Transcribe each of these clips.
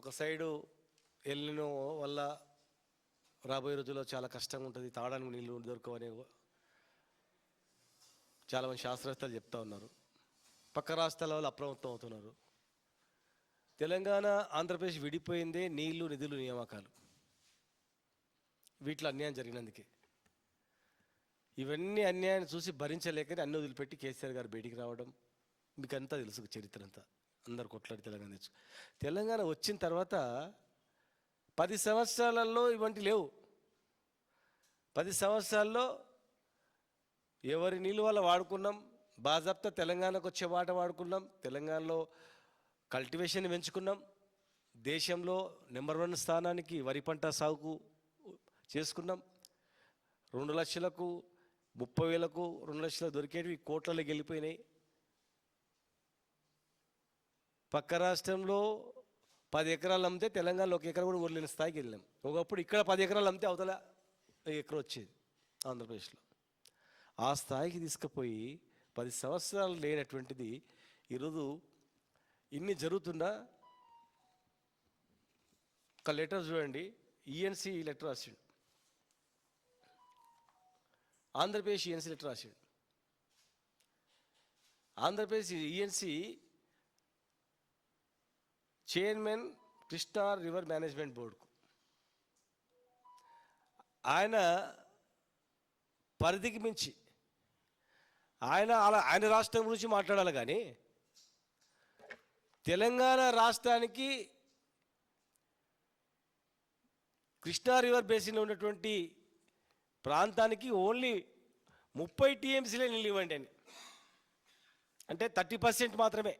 ఒక side El Niño వల్ల రాబోయే రోజుల్లో చాలా కష్టంగా ఉంటుంది, తాగడానికి నీళ్ళు దొరకవని చాలామంది శాస్త్రవేత్తలు చెప్తా ఉన్నారు. పక్క రాష్ట్రాల వాళ్ళు అప్రమత్తం అవుతున్నారు. తెలంగాణ ఆంధ్రప్రదేశ్ విడిపోయిందే నీళ్లు నిధులు నియామకాలు, వీటిలో అన్యాయం జరిగినందుకే. ఇవన్నీ అన్యాయాన్ని చూసి భరించలేకని అన్ని వదిలిపెట్టి కేసీఆర్ గారు బయటికి రావడం మీకు అంతా తెలుసు, చరిత్ర అంతా. అందరు కొట్లాడి తెలంగాణ తెచ్చు. తెలంగాణ వచ్చిన తర్వాత 10 సంవత్సరాలలో ఇవంటి లేవు. 10 సంవత్సరాల్లో ఎవరి నీళ్ళు వల్ల వాడుకున్నాం, బాజాప్తా తెలంగాణకు వచ్చే వాట వాడుకున్నాం, తెలంగాణలో కల్టివేషన్ పెంచుకున్నాం, దేశంలో నెంబర్ 1 స్థానానికి వరి పంట సాగుకు చేసుకున్నాం. 2 లక్షలకు 30,000కు 2 లక్షలకు దొరికేటివి కోట్లలోకి వెళ్ళిపోయినాయి. పక్క రాష్ట్రంలో 10 ఎకరాలు అమ్మితే తెలంగాణలో 1 ఎకరా కూడా ఊర్లేని స్థాయికి వెళ్ళాం. ఒకప్పుడు ఇక్కడ 10 ఎకరాలు అమ్మితే అవతల 1 ఎకరా వచ్చేది ఆంధ్రప్రదేశ్లో. ఆ స్థాయికి తీసుకుపోయి 10 సంవత్సరాలు లేనటువంటిది ఈరోజు ఇన్ని జరుగుతున్నా. ఒక లెటర్ చూడండి, ఈఎన్సీ లెటర్ రాసిండు, ఆంధ్రప్రదేశ్ ఈఎన్సీ లెటర్ రాసిండు. Andhra Pradesh ENC chairman Krishna river management బోర్డుకు ఆయన పరిధికి మించి ఆయన రాష్ట్రం గురించి మాట్లాడాలి, కానీ తెలంగాణ రాష్ట్రానికి కృష్ణా రివర్ బేసిన్లో ఉన్నటువంటి ప్రాంతానికి ఓన్లీ 30 టీఎంసీలే నీళ్ళు ఇవ్వండి అని, అంటే 30% మాత్రమే,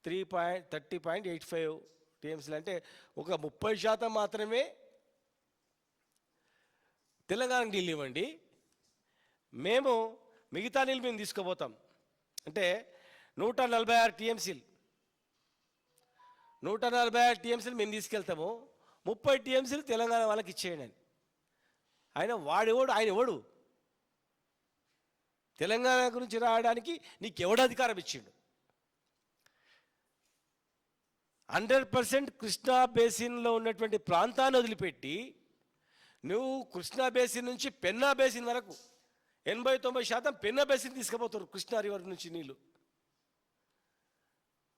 30.85 టీఎంసీలు, అంటే ఒక 30% మాత్రమే తెలంగాణకు నీళ్ళు ఇవ్వండి, మేము మిగతా నీళ్ళు మేము తీసుకుపోతాం. అంటే 146 టీఎంసీలు, 146 టీఎంసీలు మేము తీసుకెళ్తాము, 30 టీఎంసీలు తెలంగాణ వాళ్ళకి ఇచ్చేయండి అని. ఆయన ఆయన ఎవడు తెలంగాణ గురించి రాయడానికి? నీకు ఎవడు అధికారం ఇచ్చిండు? 100% కృష్ణా బేసిన్లో ఉన్నటువంటి ప్రాంతాన్ని వదిలిపెట్టి నువ్వు కృష్ణా బేసిన్ నుంచి పెన్నా బేసిన్ వరకు 80-90% పెన్నా బేసిన్ తీసుకుపోతున్నారు. కృష్ణా రివర్ నుంచి నీళ్ళు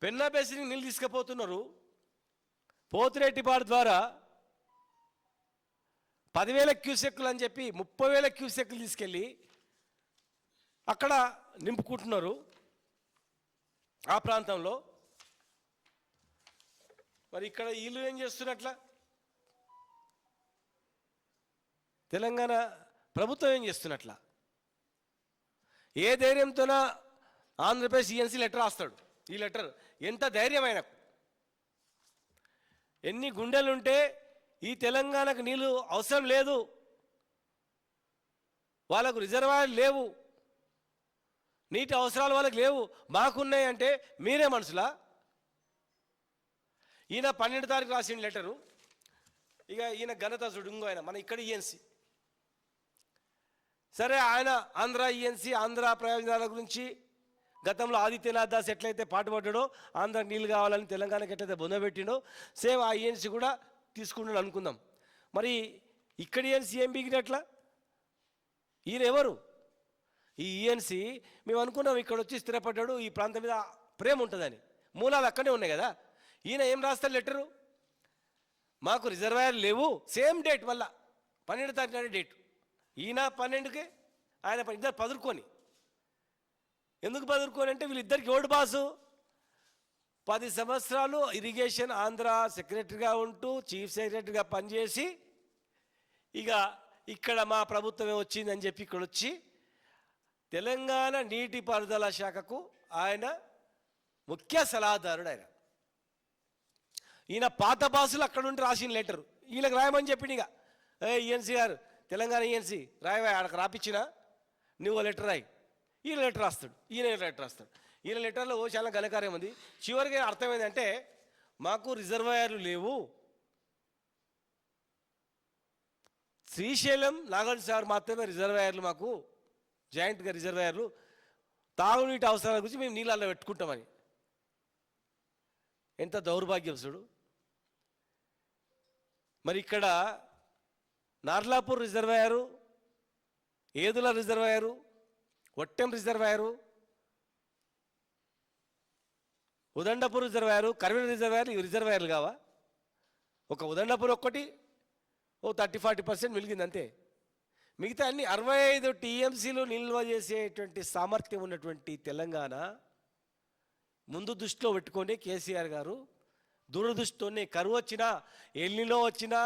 పెన్నా బేసిన్కి నీళ్ళు తీసుకుపోతున్నారు. పోతిరెడ్డిపాడు ద్వారా 10,000 క్యూసెక్కులు అని చెప్పి 30,000 క్యూసెక్కులు తీసుకెళ్ళి అక్కడ నింపుకుంటున్నారు ఆ ప్రాంతంలో. మరి ఇక్కడ వీళ్ళు ఏం చేస్తున్నట్ల? తెలంగాణ ప్రభుత్వం ఏం చేస్తున్నట్ల? ఏ ధైర్యంతోన ఆంధ్రప్రదేశ్ ఈఎన్సీ లెటర్ రాస్తాడు? ఈ లెటర్ ఎంత ధైర్యం ఆయనకు? ఎన్ని గుండెలుంటే ఈ తెలంగాణకు నీళ్ళు అవసరం లేదు, వాళ్ళకు రిజర్వాయర్లు లేవు, నీటి అవసరాలు వాళ్ళకి లేవు, మాకున్నాయి అంటే మీరే మనుషులా? ఈయన 12 తారీఖు రాసిన లెటరు. ఇక ఈయన ఘనత చూడు, ఆయన మన ఇక్కడ ఈఎన్సీ. సరే, ఆయన ఆంధ్ర ఈఎన్సీ ఆంధ్ర ప్రయోజనాల గురించి గతంలో ఆదిత్యనాథ్ దాస్ ఎట్లయితే పాటుపడ్డాడో, ఆంధ్ర నీళ్ళు కావాలని తెలంగాణకి ఎట్లయితే బొందబెట్టిండో, సేమ్ ఆ ఈఎన్సీ కూడా తీసుకుంటాడు అనుకుందాం. మరి ఇక్కడ ఈఎన్సీ ఏం బిగినట్లా? ఈయన ఎవరు? ఈ ఈఎన్సీ మేము అనుకున్నాం ఇక్కడ వచ్చి స్థిరపడ్డాడు, ఈ ప్రాంతం మీద ప్రేమ ఉంటుందని, మూలాలు అక్కడే ఉన్నాయి కదా. ఈయన ఏం రాస్తాడు లెటరు? మాకు రిజర్వాయర్ లేవు, సేమ్ డేట్, వల్ల 12 తారీఖు నాడు డేట్. ఈయన 12కి, ఆయన ఇద్దరు పదురుకొని. ఎందుకు పదురుకొని అంటే వీళ్ళిద్దరికి ఓటు బాసు. 10 సంవత్సరాలు ఇరిగేషన్ ఆంధ్ర సెక్రటరీగా ఉంటూ చీఫ్ సెక్రటరీగా పనిచేసి ఇక ఇక్కడ మా ప్రభుత్వమే వచ్చిందని చెప్పి ఇక్కడ వచ్చి తెలంగాణ నీటిపారుదల శాఖకు ఆయన ముఖ్య సలహాదారుడు. ఈయన పాత బాసులు అక్కడ ఉండి రాసిన లెటరు వీళ్ళకి రాయమని చెప్పిండు. ఇక ఈఎన్సీ గారు, తెలంగాణ ఈఎన్సీ రాయవా, ఆడకు రాపిచ్చినా నువ్వు లెటర్ రాయి. ఈయన లెటర్ రాస్తాడు, ఈయన లెటర్ రాస్తాడు. ఈయన లెటర్లో చాలా ఘనకార్యం ఉంది. చివరికి అర్థమైందంటే మాకు రిజర్వాయర్లు లేవు, శ్రీశైలం నాగార్జున సాగర్ మాత్రమే రిజర్వాయర్లు, మాకు జాయింట్గా రిజర్వాయర్లు, తాగునీటి అవసరాల గురించి మేము నీళ్ళల్లో పెట్టుకుంటామని. ఎంత దౌర్భాగ్యం చూడు. మరి ఇక్కడ Narlapur reservoir, Yedula reservoir, Ottem reservoir, Udandapur reservoir, Karvena reservoir, ఇవి రిజర్వాయర్లు కావా? ఒక ఉదండపూర్ ఒక్కటి 30-40% మిలిగింది అంతే. మిగతా అన్ని 65 టీఎంసీలు నిల్వ చేసేటువంటి సామర్థ్యం ఉన్నటువంటి తెలంగాణ ముందు దృష్టిలో పెట్టుకొని కేసీఆర్ గారు దూరదృష్టితోనే కరువు వచ్చినా, ఎల్నినో వచ్చినా,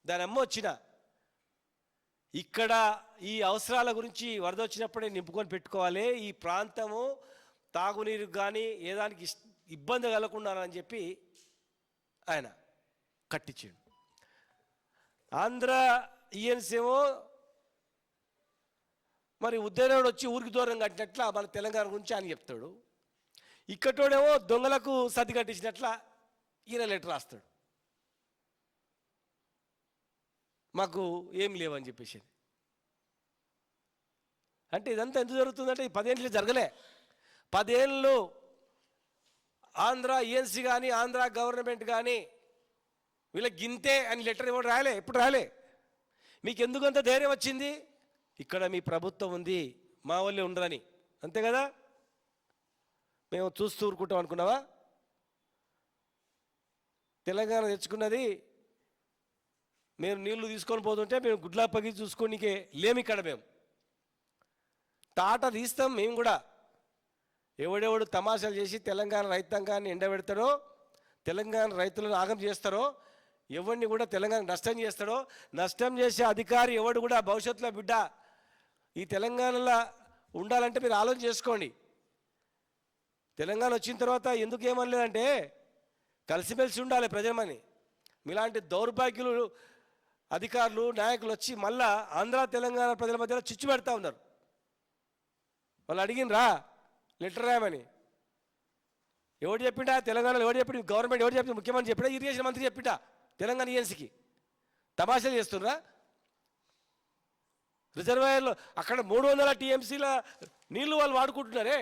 దాని అమ్మ వచ్చినా ఇక్కడ ఈ అవసరాల గురించి వరద వచ్చినప్పుడే నింపుకొని పెట్టుకోవాలి. ఈ ప్రాంతము తాగునీరు కానీ ఏదానికి ఇబ్బంది కలగకుండా అని చెప్పి ఆయన కట్టించాడు. ఆంధ్ర ఈఎన్సీ ఏమో మరి ఉద్యోగుడు వచ్చి ఊరికి దూరం కట్టినట్ల మన తెలంగాణ గురించి ఆయన చెప్తాడు. ఇక్కడోడేమో దొంగలకు సర్ది కట్టించినట్ల ఈయన లెటర్ రాస్తాడు, మాకు ఏం లేవని చెప్పేసి. అంటే ఇదంతా ఎందుకు జరుగుతుందంటే ఈ 10 ఏళ్ళు జరగలే. 10 ఏళ్ళు ఆంధ్ర ఈఎన్సీ కానీ ఆంధ్ర గవర్నమెంట్ కానీ వీళ్ళకి గింతే అని లెటర్ ఇవ్వడం రాలే, ఎప్పుడు రాలే. మీకు ఎందుకంత ధైర్యం వచ్చింది? ఇక్కడ మీ ప్రభుత్వం ఉంది, మా వాళ్ళే ఉండరని, అంతే కదా. మేము చూస్తూ ఊరుకుంటాం అనుకున్నావా? తెలంగాణ తెచ్చుకున్నది మేము నీళ్లు తీసుకొని పోతుంటే మేము గుడ్లా పగి చూసుకోనికే లేము. ఇక్కడ మేము తాట తీస్తాం. మేము కూడా ఎవడెవడు తమాషాలు చేసి తెలంగాణ రైతాంగాన్ని ఎండబెడతాడో, తెలంగాణ రైతులను ఆగం చేస్తారో, ఎవరిని కూడా తెలంగాణ నష్టం చేస్తాడో, నష్టం చేసే అధికారి ఎవడు కూడా భవిష్యత్తులో బిడ్డ ఈ తెలంగాణలో ఉండాలంటే మీరు ఆలోచన చేసుకోండి. తెలంగాణ వచ్చిన తర్వాత ఎందుకు ఏమనలేదంటే కలిసిమెలిసి ఉండాలి ప్రజలమని. మీలాంటి దౌర్భాగ్యులు అధికారులు నాయకులు వచ్చి మళ్ళా ఆంధ్ర తెలంగాణ ప్రజల మధ్యలో చిచ్చు పెడతా ఉన్నారు. వాళ్ళు అడిగినరా లెటర్ రాయమని? ఎవడు చెప్పిండా తెలంగాణలో? ఎవడు చెప్పిండు? గవర్నమెంట్ ఎవరు చెప్పింది? ముఖ్యమంత్రి చెప్పినా, ఇరిగేషన్ మంత్రి చెప్పిండా తెలంగాణ ఈఎన్సీకి? తమాషాలు చేస్తుర్రా? రిజర్వాయర్లో అక్కడ 300 టీఎంసీల నీళ్లు వాళ్ళు వాడుకుంటున్నారే,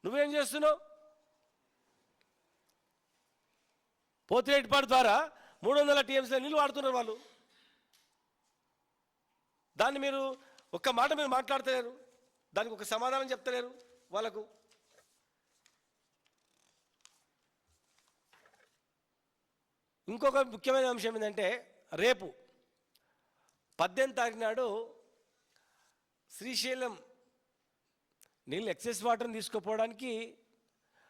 నువ్వేం చేస్తున్నావు? పోతిరెడ్డిపాడు ద్వారా 300 టీఎంసీల నీళ్లు వాడుతున్నారు వాళ్ళు. దాన్ని మీరు ఒక్క మాట మీరు మాట్లాడతలేరు, దానికి ఒక సమాధానం చెప్తలేరు వాళ్ళకు. ఇంకొక ముఖ్యమైన అంశం ఏంటంటే రేపు 18 తారీఖు నాడు శ్రీశైలం నీళ్ళు ఎక్సెస్ వాటర్ని తీసుకుపోవడానికి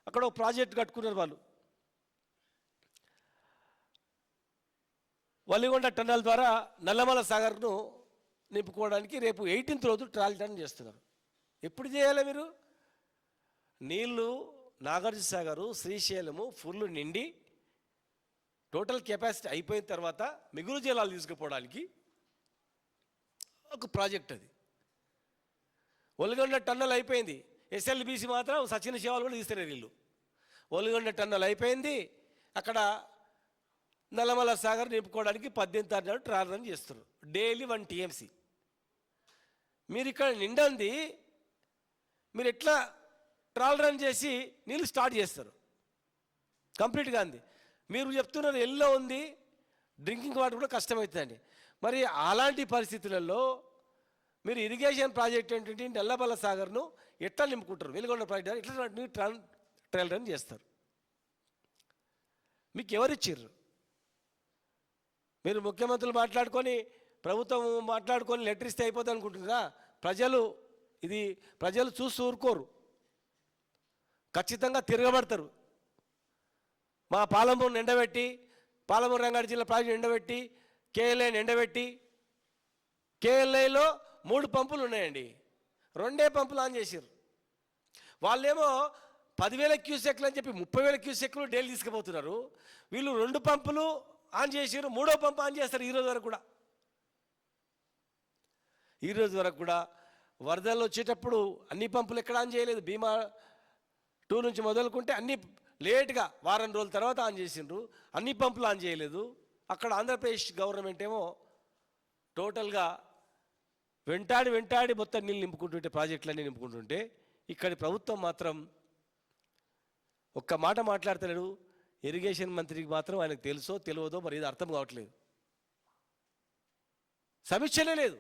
అక్కడ ఒక ప్రాజెక్ట్ కట్టుకున్నారు వాళ్ళు. వలిగొండ టన్నల్ ద్వారా నల్లమల సాగర్ను నింపుకోవడానికి రేపు 18th రోజు ట్రయల్ రన్ చేస్తున్నారు. ఎప్పుడు చేయాలి మీరు? నీళ్ళు నాగార్జున సాగరు శ్రీశైలము ఫుల్ నిండి టోటల్ కెపాసిటీ అయిపోయిన తర్వాత మిగులు జలాలు తీసుకుపోవడానికి ఒక ప్రాజెక్ట్ అది. ఒలిగొండ టన్నల్ అయిపోయింది, ఎస్ఎల్బీసీ మాత్రం సచిన్ సేవలు కూడా తీస్తారు వీళ్ళు. ఒలిగొండ టన్నల్ అయిపోయింది, అక్కడ నల్లమల సాగర్ నింపుకోవడానికి 18 తారీఖు నాడు ట్రయల్ రన్ చేస్తున్నారు. Daily 1 TMC. మీరు ఇక్కడ నిండంది మీరు ఎట్లా ట్రయల్ రన్ చేసి నీళ్ళు స్టార్ట్ చేస్తారు? కంప్లీట్గా అంది. మీరు చెప్తున్నారు ఎల్లో ఉంది, డ్రింకింగ్ వాటర్ కూడా కష్టమవుతుందండి. మరి అలాంటి పరిస్థితులలో మీరు ఇరిగేషన్ ప్రాజెక్ట్ ఏంటంటే నల్లమల సాగర్ను ఎట్లా నింపుకుంటారు? వెలుగొండ ప్రాజెక్ట్ ఎట్లా ట్రయల్ రన్ చేస్తారు? మీకు ఎవరిచ్చిర్రు? మీరు ముఖ్యమంత్రులు మాట్లాడుకొని ప్రభుత్వం మాట్లాడుకొని లెటర్ ఇస్తే అయిపోతుంది అనుకుంటున్నారా? ప్రజలు చూసి ఊరుకోరు, ఖచ్చితంగా తిరగబడతారు. మా పాలమూరుని ఎండబెట్టి, పాలమూరు రంగారెడ్డి జిల్లా ప్రాజెక్టు ఎండబెట్టి, కేఎల్ఐని ఎండబెట్టి, కేఎల్ఐలో 3 పంపులు ఉన్నాయండి, 2 పంపులు ఆన్ చేసారు. వాళ్ళేమో 10,000 క్యూసెక్లు అని చెప్పి 30,000 క్యూసెక్లు డైలీ తీసుకుపోతున్నారు. వీళ్ళు 2 పంపులు ఆన్ చేసారు, 3వ పంపు ఆన్ చేస్తారు. ఈరోజు వరకు కూడా వరదలు వచ్చేటప్పుడు అన్ని పంపులు ఎక్కడ ఆన్ చేయలేదు. భీమా 2 నుంచి మొదలుకుంటే అన్ని లేట్గా వారం రోజుల తర్వాత ఆన్ చేసిండ్రు, అన్ని పంపులు ఆన్ చేయలేదు. అక్కడ ఆంధ్రప్రదేశ్ గవర్నమెంట్ ఏమో టోటల్గా వెంటాడి మొత్తం నీళ్ళు నింపుకుంటుంటే, ప్రాజెక్టులన్నీ నింపుకుంటుంటే, ఇక్కడి ప్రభుత్వం మాత్రం ఒక్క మాట మాట్లాడతలేడు. ఇరిగేషన్ మంత్రికి మాత్రం ఆయనకు తెలుసో తెలియదో మరి ఇది అర్థం కావట్లేదు. సమీక్షనే లేదు.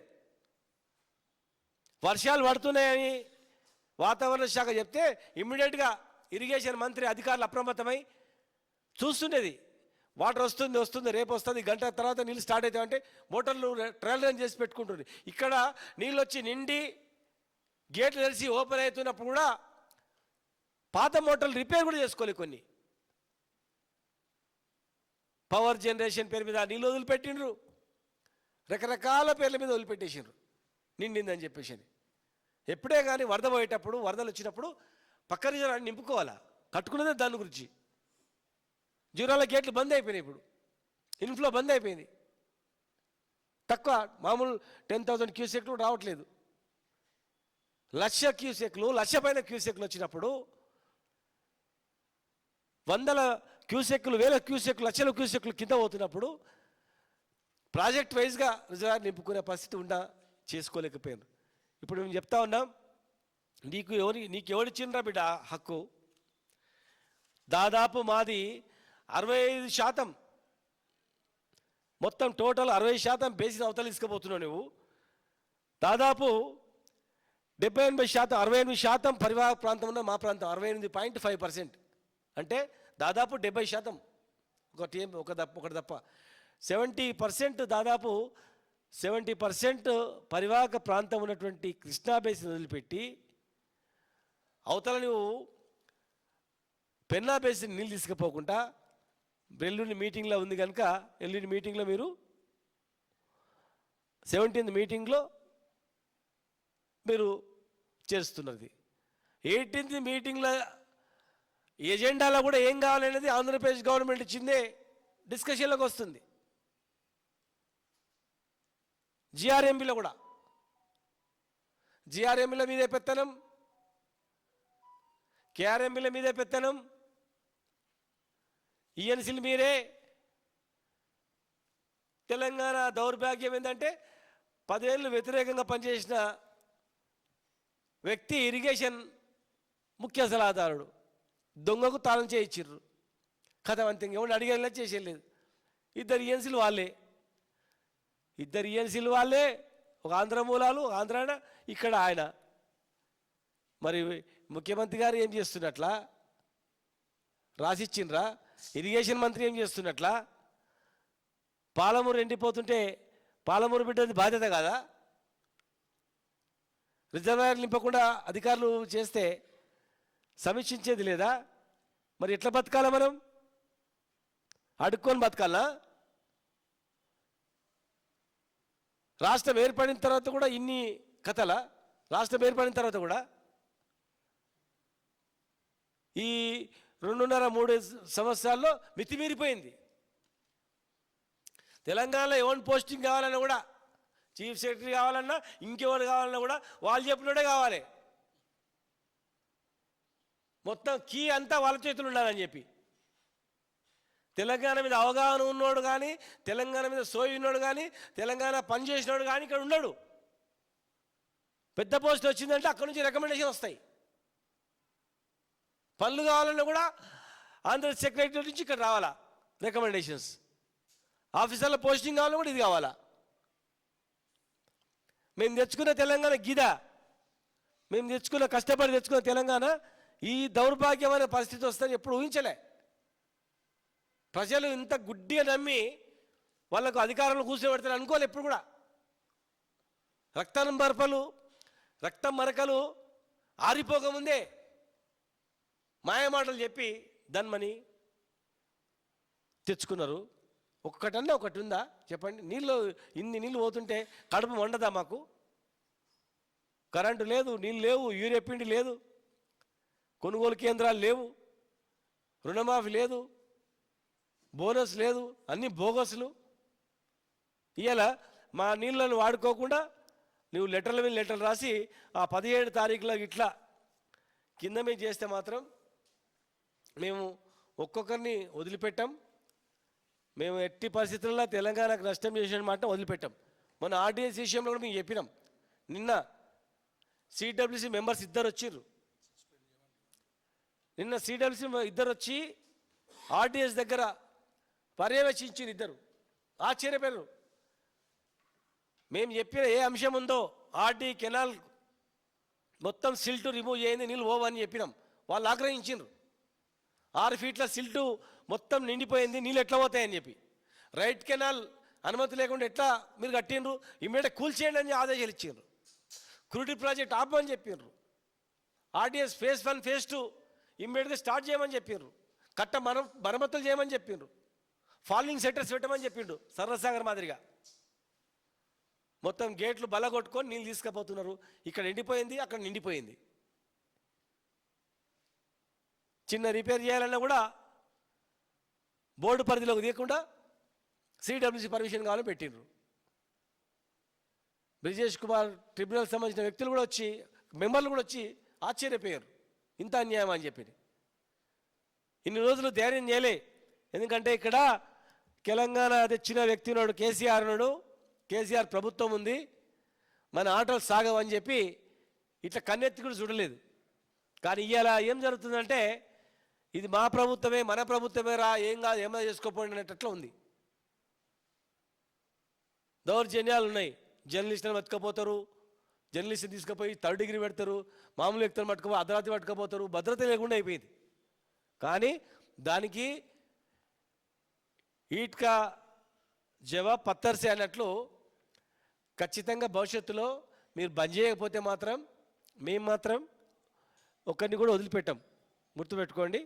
వర్షాలు పడుతున్నాయని వాతావరణ శాఖ చెప్తే ఇమ్మీడియట్గా ఇరిగేషన్ మంత్రి అధికారులు అప్రమత్తమై చూస్తుండేది. వాటర్ వస్తుంది రేపు వస్తుంది, గంట తర్వాత నీళ్ళు స్టార్ట్ అవుతాయంటే మోటార్లు ట్రయల్ రన్ చేసి పెట్టుకుంటుంది. ఇక్కడ నీళ్ళు వచ్చి నిండి గేట్లు తెరిచి ఓపెన్ అవుతున్నప్పుడు కూడా పాత మోటార్లు రిపేర్ కూడా చేసుకోలేదు. కొన్ని పవర్ జనరేషన్ పేరు మీద నీళ్ళు వదిలిపెట్టిండ్రు, రకరకాల పేర్ల మీద వదిలిపెట్టేసిండ్రు నిండిందని చెప్పేసి. ఎప్పుడే కానీ వరద పోయేటప్పుడు, వరదలు వచ్చినప్పుడు పక్క రిజర్వాయర్ నింపుకోవాలా, కట్టుకున్నదే దాని గురించి. జూరాల గేట్లు బంద్ అయిపోయినాయి, ఇప్పుడు ఇన్ఫ్లో బంద్ అయిపోయింది. తక్కువ మామూలు 10,000 క్యూసెక్లు రావట్లేదు. 1,00,000 క్యూసెక్లు, 1,00,000 పైన క్యూసెక్లు వచ్చినప్పుడు 100 క్యూసెక్లు, 1000 క్యూసెక్లు, 1,00,000 క్యూసెక్లు కింద పోతున్నప్పుడు ప్రాజెక్ట్ వైజ్గా రిజర్వాయర్ నింపుకునే పరిస్థితి చేసుకోలేకపోయారు. ఇప్పుడు మేము చెప్తా ఉన్నాం, నీకు ఎవరిచ్చిండ్రా బిడ్డ హక్కు? దాదాపు మాది 65%, మొత్తం టోటల్ 60% బేసిన్ అవతల తీసుకుపోతున్నావు నువ్వు. దాదాపు 70-80%, 68% పరివాహక ప్రాంతం ఉన్న మా ప్రాంతం 68.5%, అంటే దాదాపు 70%. ఒకటి తప్ప 70%, దాదాపు 70% పరివాహక ప్రాంతం ఉన్నటువంటి కృష్ణా బేసిన్ వదిలిపెట్టి అవతల నువ్వు పెన్నా బేసిన్ నీళ్ళు తీసుకుపోకుండా ఎల్లుండి మీటింగ్లో ఉంది కనుక ఎల్లుండి మీటింగ్లో మీరు 17th మీటింగ్లో మీరు చేస్తున్నది. 18th మీటింగ్లో ఎజెండాలో కూడా ఏం కావాలనేది ఆంధ్రప్రదేశ్ గవర్నమెంట్ ఇచ్చిందే డిస్కషన్లోకి వస్తుంది. జిఆర్ఎంబీలో కూడా, జిఆర్ఎంబీల మీదే పెత్తనం, కేఆర్ఎంబీల మీదే పెత్తనం, ఈఎన్సీలు మీరే. తెలంగాణ దౌర్భాగ్యం ఏంటంటే 10 ఏళ్ళు వ్యతిరేకంగా పనిచేసిన వ్యక్తి ఇరిగేషన్ ముఖ్య సలహాదారుడు, దొంగకు తాళం చేయించారు. కథ అంతే, ఎవరిని అడిగేలా చేసేయలేదు. 2 ఈఎన్సీలు వాళ్ళే, 2 ఈఎన్సీలు వాళ్ళే. ఒక ఆంధ్ర మూలాలు, ఆంధ్రాన, ఇక్కడ ఆయన. మరి ముఖ్యమంత్రి గారు ఏం చేస్తున్నట్లా? రాసిచ్చిండ్రా? ఇరిగేషన్ మంత్రి ఏం చేస్తున్నట్లా? పాలమూరు ఎండిపోతుంటే పాలమూరు బిడ్డది బాధ్యత కాదా? రిజర్వాయర్ నింపకుండా అధికారులు చేస్తే సమీక్షించేది లేదా? మరి ఎట్లా బతకాలా మనం? అడుక్కొని బతకాలా? రాష్ట్రం ఏర్పడిన తర్వాత కూడా ఇన్ని కథల? రాష్ట్రం ఏర్పడిన తర్వాత కూడా ఈ 2.5-3 సంవత్సరాల్లో మితిమీరిపోయింది. తెలంగాణలో ఎవరిని పోస్టింగ్ కావాలన్నా కూడా, చీఫ్ సెక్రటరీ కావాలన్నా, ఇంకెవరు కావాలన్నా కూడా వాళ్ళు చెప్పినోడే కావాలి. మొత్తం కీ అంతా వాళ్ళ చేతులు ఉండాలని చెప్పి. తెలంగాణ మీద అవగాహన ఉన్నోడు కానీ, తెలంగాణ మీద సోయి ఉన్నోడు కానీ, తెలంగాణ పనిచేసినోడు కానీ ఇక్కడ ఉన్నాడు. పెద్ద పోస్ట్ వచ్చిందంటే అక్కడి నుంచి రికమెండేషన్ వస్తాయి. పనులు కావాలన్నా కూడా ఆంధ్ర సెక్రటరీ నుంచి ఇక్కడ రావాలా రికమెండేషన్స్. ఆఫీసర్ల పోస్టింగ్ కావాలన్నా కూడా ఇది కావాలా. మేము తెచ్చుకున్న తెలంగాణ గీదా, మేము కష్టపడి తెచ్చుకున్న తెలంగాణ ఈ దౌర్భాగ్యమైన పరిస్థితి వస్తుందని ఎప్పుడు ఊహించలే. ప్రజలు ఇంత గుడ్డిగా నమ్మి వాళ్ళకు అధికారంలో కూర్చోబెడతారు అనుకోవాలి ఎప్పుడు కూడా. రక్తం మరకలు ఆరిపోకముందే మాయమాటలు చెప్పి దన్మని తెచ్చుకున్నారు. ఒక్కటన్నా ఒకటి ఉందా చెప్పండి? ఇన్ని నీళ్ళు పోతుంటే కడుపు వండదా మాకు? కరెంటు లేదు, నీళ్ళు లేవు, యూరియా పిండి లేదు, కొనుగోలు కేంద్రాలు లేవు, రుణమాఫీ లేదు, బోనస్ లేదు, అన్ని బోగస్లు. ఇవాళ మా నీళ్ళను వాడుకోకుండా నువ్వు లెటర్ల మీద లెటర్లు రాసి ఆ 17 తారీఖులో ఇట్లా కింద మీద చేస్తే మాత్రం మేము ఒక్కొక్కరిని వదిలిపెట్టాం. మేము ఎట్టి పరిస్థితుల్లో తెలంగాణకు నష్టం చేసిన మాట వదిలిపెట్టాం. మన ఆర్డీఎస్ విషయంలో కూడా మేము చెప్పినాం. నిన్న సిడబ్ల్యూసీ మెంబర్స్ 2 వచ్చిర్రు. నిన్న సిడబ్ల్యూసీ 2 వచ్చి ఆర్డీఎస్ దగ్గర పర్యవేక్షించారు. 2 ఆశ్చర్యపోయారు. మేము చెప్పిన ఏ అంశం ఉందో ఆర్డీ కెనాల్ మొత్తం సిల్టు రిమూవ్ చేయండి, నీళ్ళు పోవని చెప్పినాం. వాళ్ళు ఆగ్రహించిండ్రు. 6 ఫీట్ల సిల్టు మొత్తం నిండిపోయింది, నీళ్ళు ఎట్లా పోతాయని చెప్పి. రైట్ కెనాల్ అనుమతి లేకుండా ఎట్లా మీరు కట్టిండ్రు, ఇమ్మీడియట్ కూల్చేయండి అని ఆదేశాలు ఇచ్చిండ్రు. క్రూటీ ప్రాజెక్ట్ ఆపమని చెప్పిండ్రు. ఆర్డీఎస్ ఫేజ్ 1 ఫేజ్ 2 ఇమ్మీడియట్గా స్టార్ట్ చేయమని చెప్పిండ్రు. కట్ట మరమ్మతులు చేయమని చెప్పిండ్రు. ఫాలింగ్ సెటర్స్ పెట్టమని చెప్పిండు సర్వసాగర్ మాదిరిగా. మొత్తం గేట్లు బలగొట్టుకొని నీళ్ళు తీసుకుపోతున్నారు. ఇక్కడ ఎండిపోయింది, అక్కడ నిండిపోయింది. చిన్న రిపేర్ చేయాలన్నా కూడా బోర్డు పరిధిలోకి తీయకుండా సిడబ్ల్యూసి పర్మిషన్ కావాలని పెట్టిండ్రు. బ్రిజేష్ కుమార్ ట్రిబ్యునల్ సంబంధించిన వ్యక్తులు కూడా వచ్చి, మెంబర్లు కూడా వచ్చి ఆశ్చర్యపోయారు, ఇంత అన్యాయం అని చెప్పి. ఇన్ని రోజులు ధైర్యం చేయలే. ఎందుకంటే ఇక్కడ తెలంగాణ తెచ్చిన వ్యక్తి ఉన్నాడు, కేసీఆర్ ఉన్నాడు, కేసీఆర్ ప్రభుత్వం ఉంది, మన ఆటలు సాగవని చెప్పి ఇట్లా కన్నెత్తి కూడా చూడలేదు. కానీ ఇవాళ ఏం జరుగుతుందంటే ఇది మా ప్రభుత్వమే, మన ప్రభుత్వమే రా, ఏం కాదు, ఏమైనా చేసుకోపోండి అనేటట్లు ఉంది. దౌర్జన్యాలు ఉన్నాయి. జర్నలిస్టులను పట్టుకపోతారు, జర్నలిస్ట్ని తీసుకుపోయి 3rd డిగ్రీ పెడతారు, మామూలు వ్యక్తులను పట్టుకుపోయి అర్ధరాత్రి పట్టుకుపోతారు. భద్రత లేకుండా అయిపోయింది. కానీ దానికి ఈట్కా జవాబ్ పత్తర్సే అన్నట్లు ఖచ్చితంగా భవిష్యత్తులో మీరు బంద్ చేయకపోతే మాత్రం మేము మాత్రం ఒక్కరిని కూడా వదిలిపెట్టాం, గుర్తుపెట్టుకోండి.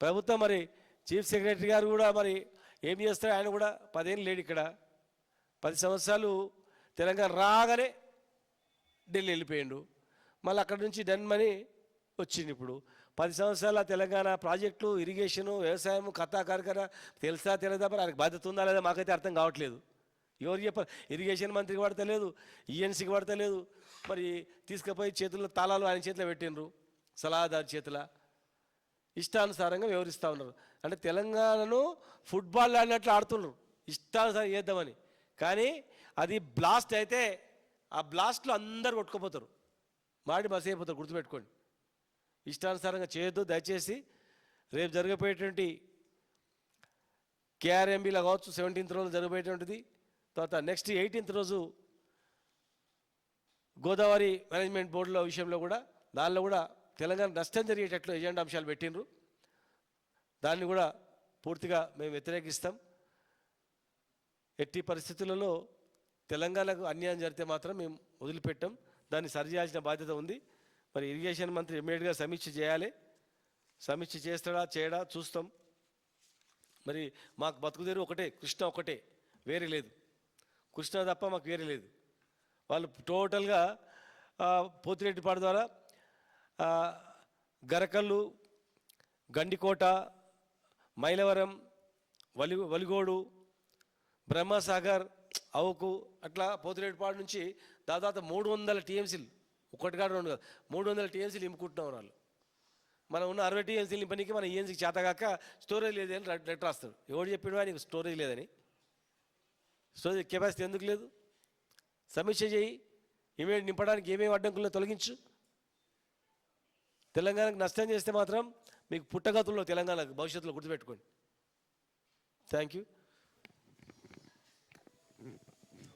ప్రభుత్వం మరి చీఫ్ సెక్రటరీ గారు కూడా మరి ఏం చేస్తారో, ఆయన కూడా 10 ఏళ్ళు లేడు ఇక్కడ. 10 సంవత్సరాలు తెలంగాణ రాగానే ఢిల్లీ వెళ్ళిపోయిండు. మళ్ళీ అక్కడ నుంచి డన్మని వచ్చింది. ఇప్పుడు 10 సంవత్సరాల తెలంగాణ ప్రాజెక్టులు, ఇరిగేషను, వ్యవసాయం, కథా కార్ఖాన తెలుసా తెలియదా, మరి ఆయనకు బాధ్యత ఉందా లేదా మాకైతే అర్థం కావట్లేదు. ఎవరు చెప్పారు? ఇరిగేషన్ మంత్రికి పడతలేదు, ఈఎన్సీకి పడతలేదు. మరి తీసుకుపోయి చేతుల్లో తాళాలు ఆయన చేతిలో పెట్టినరు, సలహాదారు చేతుల ఇష్టానుసారంగా వ్యవహరిస్తూ ఉన్నారు. అంటే తెలంగాణను ఫుట్బాల్ ఆడినట్లు ఆడుతున్నారు, ఇష్టానుసారం చేద్దామని. కానీ అది బ్లాస్ట్ అయితే ఆ బ్లాస్ట్లో అందరు కొట్టుకుపోతారు, మాడి బస్ అయిపోతారు, గుర్తుపెట్టుకోండి. ఇష్టానుసారంగా చేయొద్దు దయచేసి. రేపు జరగబోయేటువంటి కేఆర్ఎంబీలో కావచ్చు 17th రోజు జరగబోయేటువంటిది. తర్వాత నెక్స్ట్ 18th రోజు గోదావరి మేనేజ్మెంట్ బోర్డుల విషయంలో కూడా, దానిలో కూడా తెలంగాణ నష్టం జరిగేటట్లు ఎజెండా అంశాలు పెట్టినరు. దాన్ని కూడా పూర్తిగా మేము వ్యతిరేకిస్తాం. ఎట్టి పరిస్థితులలో తెలంగాణకు అన్యాయం జరిగితే మాత్రం మేము వదిలిపెట్టాం. దాన్ని సరిచేయాల్సిన బాధ్యత ఉంది. మరి ఇరిగేషన్ మంత్రి ఇమ్మీడియట్గా సమీక్ష చేయాలి. సమీక్ష చేస్తాడా చేయడా చూస్తాం. మరి మాకు బతుకుదేరు ఒకటే, కృష్ణ ఒకటే, వేరే లేదు. కృష్ణ తప్ప మాకు వేరే లేదు. వాళ్ళు టోటల్గా పోతిరెడ్డిపాడు ద్వారా గరకల్లు, గండికోట, మైలవరం, వలిగోడు, బ్రహ్మసాగర్, అవుకు, అట్లా పోతిరెడ్డిపాడు నుంచి దాదాపు 300 టీఎంసీలు, ఒకటి కాదు రెండు కాదు 300 టీఎంసీలు నింపుకుంటున్నాం. వాళ్ళు మనం ఉన్న 60 టీఎంసీలు నింపనికి మన ఈఎన్సీకి చేతగాక స్టోరేజ్ లేదని లెటర్ రాస్తారు. ఎవడు చెప్పాడు నీకు స్టోరేజ్ లేదని? స్టోరేజ్ కెపాసిటీ ఎందుకు లేదు? సమీక్ష చేయి, ఇమీడియట్ నింపడానికి ఏమేమి అడ్డంకుల్లో తొలగించు. తెలంగాణకు నష్టం చేస్తే మాత్రం మీకు పుట్టగతుల్లో తెలంగాణకు భవిష్యత్తులో గుర్తుపెట్టుకోండి. Thank you.